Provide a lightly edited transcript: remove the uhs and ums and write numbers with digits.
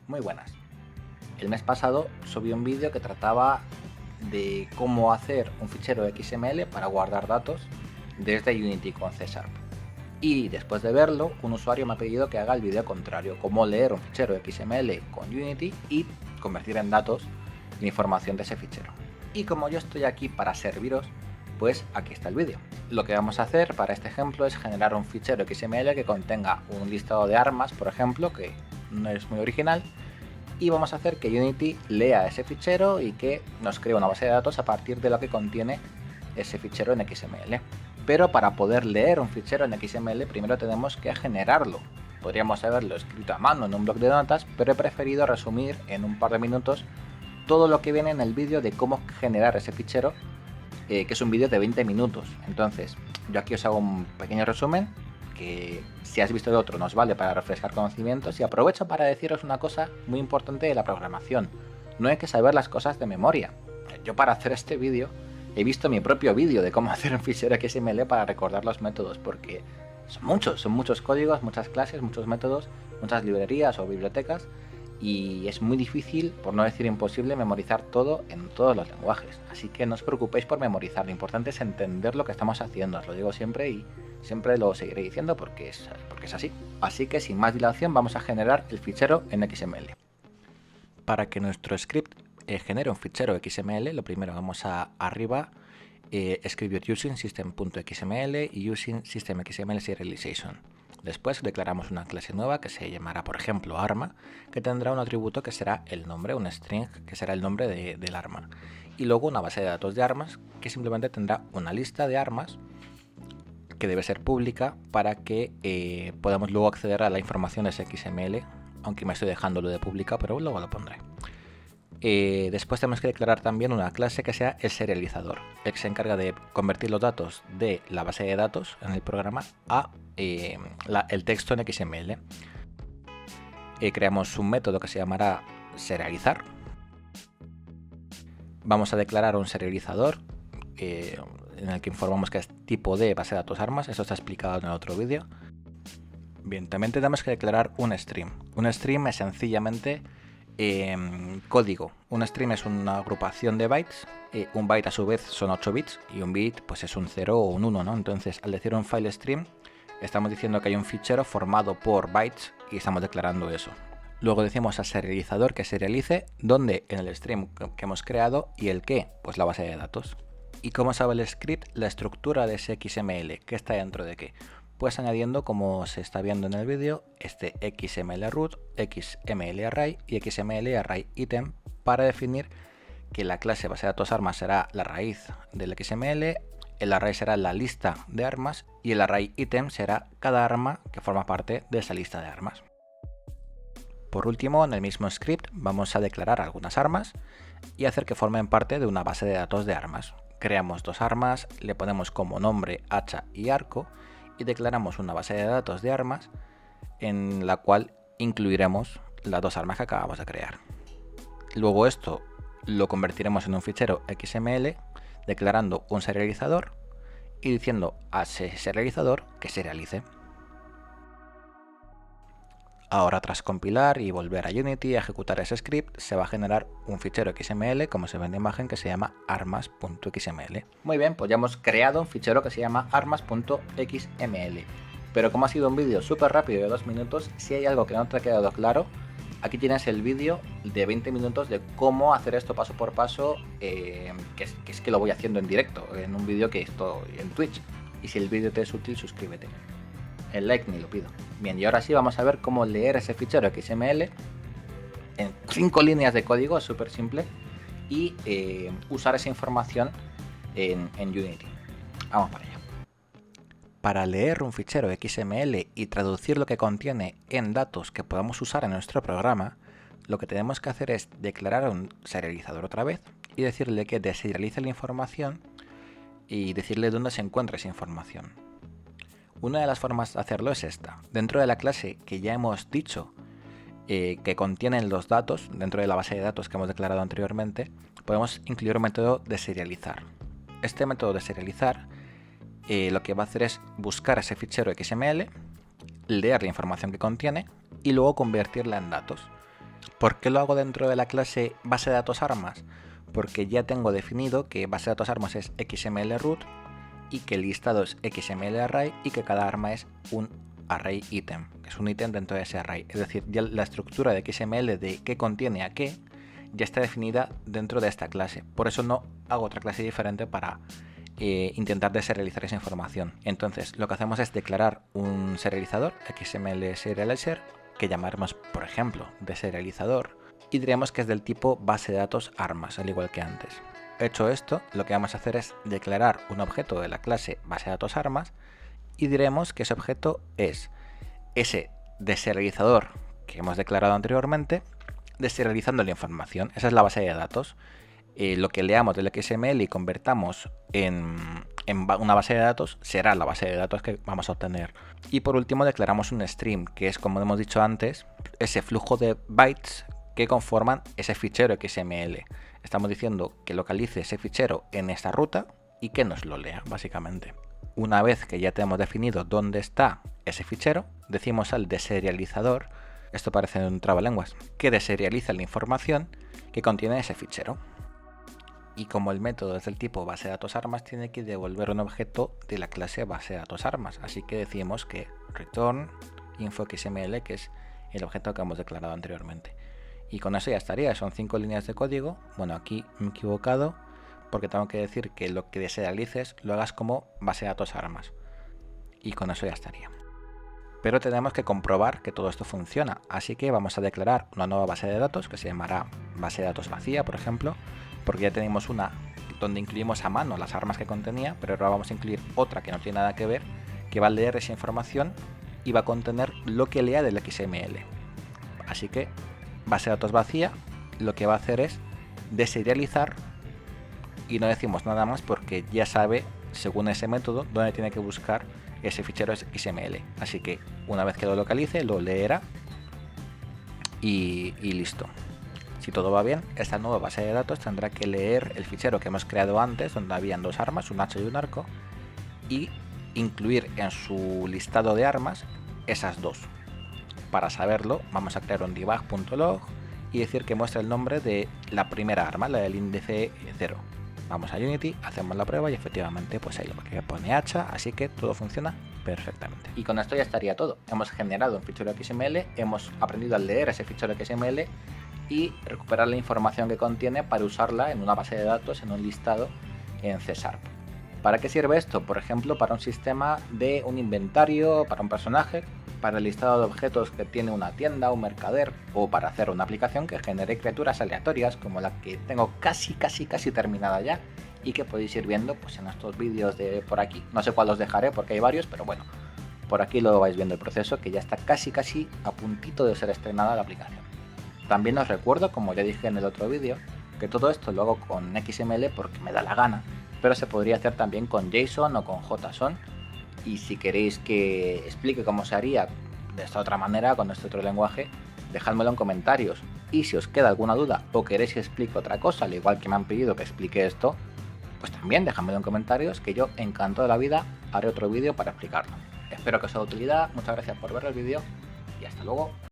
Muy buenas. El mes pasado subí un vídeo que trataba de cómo hacer un fichero XML para guardar datos desde Unity con C#. Y después de verlo, un usuario me ha pedido que haga el vídeo contrario, cómo leer un fichero XML con Unity y convertir en datos la información de ese fichero. Y como yo estoy aquí para serviros, pues aquí está el vídeo. Lo que vamos a hacer para este ejemplo es generar un fichero XML que contenga un listado de armas, por ejemplo, que no es muy original, y vamos a hacer que Unity lea ese fichero y que nos cree una base de datos a partir de lo que contiene ese fichero en XML. Pero para poder leer un fichero en XML primero tenemos que generarlo. Podríamos haberlo escrito a mano en un bloc de notas, pero he preferido resumir en un par de minutos todo lo que viene en el vídeo de cómo generar ese fichero, que es un vídeo de 20 minutos. Entonces, yo aquí os hago un pequeño resumen, que si has visto el otro nos vale para refrescar conocimientos, y aprovecho para deciros una cosa muy importante de la programación. No hay que saber las cosas de memoria. Yo para hacer este vídeo he visto mi propio vídeo de cómo hacer un fichero XML para recordar los métodos, porque son muchos códigos, muchas clases, muchos métodos, muchas librerías o bibliotecas, y es muy difícil, por no decir imposible, memorizar todo en todos los lenguajes. Así que no os preocupéis por memorizar, lo importante es entender lo que estamos haciendo. Os lo digo siempre y siempre lo seguiré diciendo porque es así. Así que sin más dilación vamos a generar el fichero en XML. Para que nuestro script genere un fichero XML, lo primero vamos a arriba escribir using system.xml y using system.xml serialization. Después declaramos una clase nueva que se llamará, por ejemplo, arma, que tendrá un atributo que será el nombre, un string que será el nombre del arma. Y luego una base de datos de armas que simplemente tendrá una lista de armas que debe ser pública para que podamos luego acceder a la información de ese XML, aunque me estoy dejando lo de pública, pero luego lo pondré. Después tenemos que declarar también una clase que sea el serializador, el que se encarga de convertir los datos de la base de datos en el programa a el texto en XML. Creamos un método que se llamará serializar. Vamos a declarar un serializador en el que informamos que es tipo de base de datos armas. Esto está explicado en el otro vídeo. Bien, también tenemos que declarar un stream. Un stream es sencillamente código. Un stream es una agrupación de bytes. Un byte a su vez son 8 bits y un bit pues es un 0 o un 1, ¿no? Entonces, al decir un file stream, estamos diciendo que hay un fichero formado por bytes y estamos declarando eso. Luego decimos al serializador que serialice dónde en el stream que hemos creado y el qué, pues la base de datos. ¿Y cómo sabe el script la estructura de ese XML? ¿Qué está dentro de qué? Pues añadiendo, como se está viendo en el vídeo, este XML root, XML array y XML array item para definir que la clase base de datos armas será la raíz del XML, el array será la lista de armas y el array item será cada arma que forma parte de esa lista de armas. Por último, en el mismo script vamos a declarar algunas armas y hacer que formen parte de una base de datos de armas. Creamos dos armas, le ponemos como nombre hacha y arco y declaramos una base de datos de armas en la cual incluiremos las dos armas que acabamos de crear. Luego esto lo convertiremos en un fichero XML declarando un serializador y diciendo a ese serializador que serialice. Ahora, tras compilar y volver a Unity a ejecutar ese script, se va a generar un fichero XML, como se ve en la imagen, que se llama armas.xml. Muy bien, pues ya hemos creado un fichero que se llama armas.xml. Pero como ha sido un vídeo súper rápido de 2 minutos, si hay algo que no te ha quedado claro, aquí tienes el vídeo de 20 minutos de cómo hacer esto paso por paso, que es que lo voy haciendo en directo, en un vídeo que estoy en Twitch. Y si el vídeo te es útil, suscríbete. El like ni lo pido. Bien, y ahora sí vamos a ver cómo leer ese fichero XML en 5 líneas de código, es súper simple, y usar esa información en Unity. Vamos para allá. Para leer un fichero XML y traducir lo que contiene en datos que podamos usar en nuestro programa, lo que tenemos que hacer es declarar un serializador otra vez y decirle que deserialice la información y decirle dónde se encuentra esa información. Una de las formas de hacerlo es esta. Dentro de la clase que ya hemos dicho que contienen los datos, dentro de la base de datos que hemos declarado anteriormente, podemos incluir un método de serializar. Este método de serializar lo que va a hacer es buscar ese fichero XML, leer la información que contiene y luego convertirla en datos. ¿Por qué lo hago dentro de la clase base de datos armas? Porque ya tengo definido que base de datos armas es XML root y que el listado es XML array y que cada arma es un array item, que es un ítem dentro de ese array. Es decir, ya la estructura de XML de qué contiene a qué ya está definida dentro de esta clase. Por eso no hago otra clase diferente para intentar deserializar esa información. Entonces lo que hacemos es declarar un serializador XML serializer que llamaremos, por ejemplo, deserializador, y diremos que es del tipo base de datos armas, al igual que antes. Hecho esto, lo que vamos a hacer es declarar un objeto de la clase base de datos armas y diremos que ese objeto es ese deserializador que hemos declarado anteriormente, deserializando la información. Esa es la base de datos. Lo que leamos del XML y convertamos en una base de datos será la base de datos que vamos a obtener. Y por último declaramos un stream, que es, como hemos dicho antes, ese flujo de bytes que conforman ese fichero XML. Estamos diciendo que localice ese fichero en esta ruta y que nos lo lea, básicamente. Una vez que ya tenemos definido dónde está ese fichero, decimos al deserializador, esto parece un trabalenguas, que deserializa la información que contiene ese fichero. Y como el método es del tipo base de datos armas, tiene que devolver un objeto de la clase base de datos armas. Así que decimos que return info XML, que es el objeto que hemos declarado anteriormente. Y con eso ya estaría, son 5 líneas de código. Bueno, aquí me he equivocado porque tengo que decir que lo que deserialices lo hagas como base de datos armas. Y con eso ya estaría. Pero tenemos que comprobar que todo esto funciona, así que vamos a declarar una nueva base de datos que se llamará base de datos vacía, por ejemplo, porque ya tenemos una donde incluimos a mano las armas que contenía, pero ahora vamos a incluir otra que no tiene nada que ver, que va a leer esa información y va a contener lo que lea del XML. Así que base de datos vacía lo que va a hacer es deserializar y no decimos nada más porque ya sabe, según ese método, dónde tiene que buscar ese fichero XML. Así que una vez que lo localice, lo leerá y listo. Si todo va bien, esta nueva base de datos tendrá que leer el fichero que hemos creado antes, donde habían dos armas, un hacha y un arco, y incluir en su listado de armas esas dos. Para saberlo, vamos a crear un debug.log y decir que muestra el nombre de la primera arma, la del índice 0. Vamos a Unity, hacemos la prueba y efectivamente pues ahí lo que pone hacha, así que todo funciona perfectamente. Y con esto ya estaría todo. Hemos generado un fichero XML, hemos aprendido a leer ese fichero XML y recuperar la información que contiene para usarla en una base de datos, en un listado en C#. ¿Para qué sirve esto? Por ejemplo, para un sistema de un inventario, para un personaje, para el listado de objetos que tiene una tienda, un mercader, o para hacer una aplicación que genere criaturas aleatorias como la que tengo casi terminada ya y que podéis ir viendo pues en estos vídeos de por aquí. No sé cuál os dejaré porque hay varios, pero bueno, por aquí lo vais viendo el proceso, que ya está casi a puntito de ser estrenada la aplicación. También os recuerdo, como ya dije en el otro vídeo, que todo esto lo hago con XML porque me da la gana, pero se podría hacer también con JSON o con JSON. Y si queréis que explique cómo se haría de esta otra manera, con este otro lenguaje, dejádmelo en comentarios. Y si os queda alguna duda o queréis que explique otra cosa, al igual que me han pedido que explique esto, pues también dejádmelo en comentarios, que yo, encantado de la vida, haré otro vídeo para explicarlo. Espero que os sea de utilidad, muchas gracias por ver el vídeo y hasta luego.